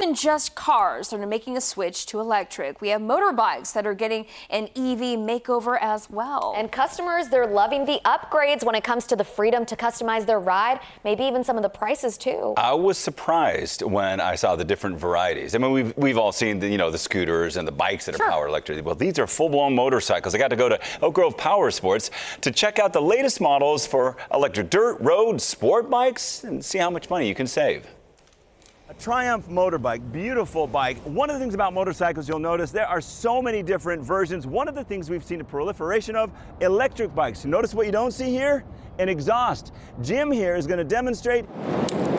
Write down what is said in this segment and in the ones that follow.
than just cars that are making a switch to electric. We have motorbikes that are getting an EV makeover as well. And customers, they're loving the upgrades when it comes to the freedom to customize their ride, maybe even some of the prices too. I was surprised when I saw the different varieties. I mean, we've all seen the scooters and the bikes that are powered electric. Well, these are full-blown motorcycles. I got to go to Oak Grove Power Sports to check out the latest models for electric dirt, road, sport bikes and see how much money you can save. A Triumph motorbike, beautiful bike. One of the things about motorcycles you'll notice there are so many different versions. One of the things we've seen a proliferation of, electric bikes. Notice what you don't see here? An exhaust. Jim here is going to demonstrate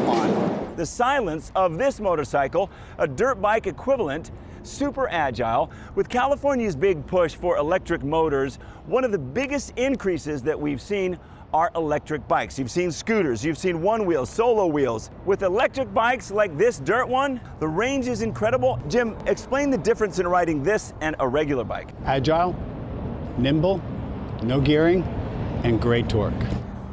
on the silence of this motorcycle, a dirt bike equivalent, super agile. With California's big push for electric motors, one of the biggest increases that we've seen are electric bikes. You've seen scooters, you've seen one wheel, solo wheels. With electric bikes like this dirt one, the range is incredible. Jim, explain the difference in riding this and a regular bike. Agile, nimble, no gearing, and great torque.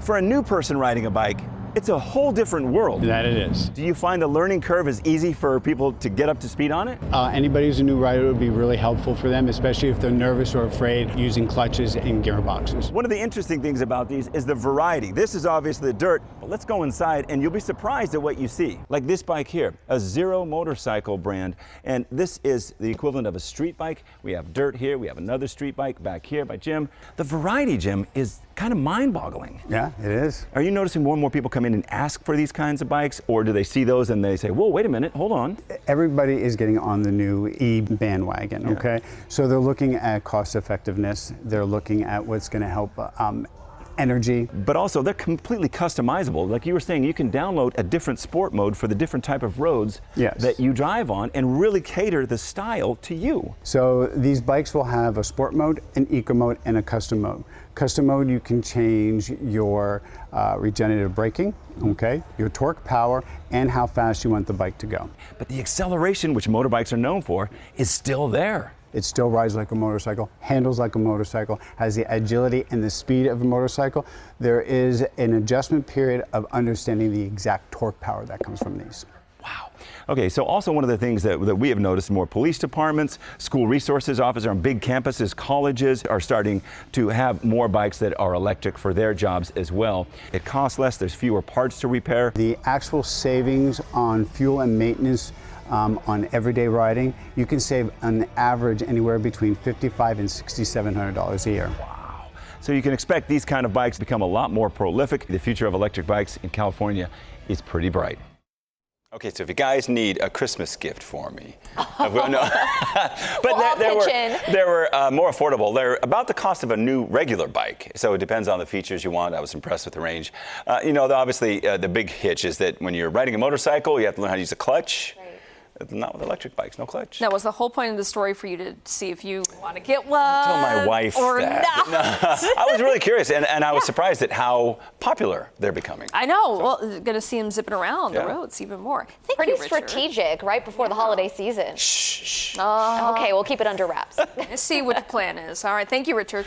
For a new person riding a bike, it's a whole different world. That it is. Do you find the learning curve is easy for people to get up to speed on it? Anybody who's a new rider would be really helpful for them, especially if they're nervous or afraid using clutches and gearboxes. One of the interesting things about these is the variety. This is obviously dirt, but let's go inside and you'll be surprised at what you see. Like this bike here, a Zero motorcycle brand, and this is the equivalent of a street bike. We have dirt here, we have another street bike back here by Jim. The variety, Jim, is kind of mind-boggling. Yeah, it is. Are you noticing more and more people come in and ask for these kinds of bikes, or do they see those and they say, whoa, wait a minute, hold on? Everybody is getting on the new e-bandwagon, okay? So they're looking at cost effectiveness, they're looking at what's going to help energy. But also they're completely customizable. Like you were saying, you can download a different sport mode for the different type of roads that you drive on and really cater the style to you. So these bikes will have a sport mode, an eco mode, and a custom mode. Custom mode, you can change your regenerative braking, okay, your torque, power, and how fast you want the bike to go. But the acceleration, which motorbikes are known for, is still there. It still rides like a motorcycle, handles like a motorcycle, has the agility and the speed of a motorcycle. There is an adjustment period of understanding the exact torque power that comes from these. Wow. Okay, so also one of the things that we have noticed, more police departments, school resources officers on big campuses, colleges are starting to have more bikes that are electric for their jobs as well. It costs less, there's fewer parts to repair. The actual savings on fuel and maintenance on everyday riding, you can save on average anywhere between $5,500 and $6,700 a year. Wow. So you can expect these kind of bikes to become a lot more prolific. The future of electric bikes in California is pretty bright. Okay, so if you guys need a Christmas gift for me, but they were more affordable. They're about the cost of a new regular bike, so it depends on the features you want. I was impressed with the range. Obviously, the big hitch is that when you're riding a motorcycle, you have to learn how to use a clutch. Right. Not with electric bikes, no clutch. That was the whole point of the story, for you to see if you want to get one. Tell my wife or that. not. No, I was really curious, and I was surprised at how popular they're becoming. I know. So, well, going to see them zipping around the roads even more. Pretty strategic right before the holiday season. Shh. Okay, we'll keep it under wraps. Let's see what the plan is. All right, thank you, Richard.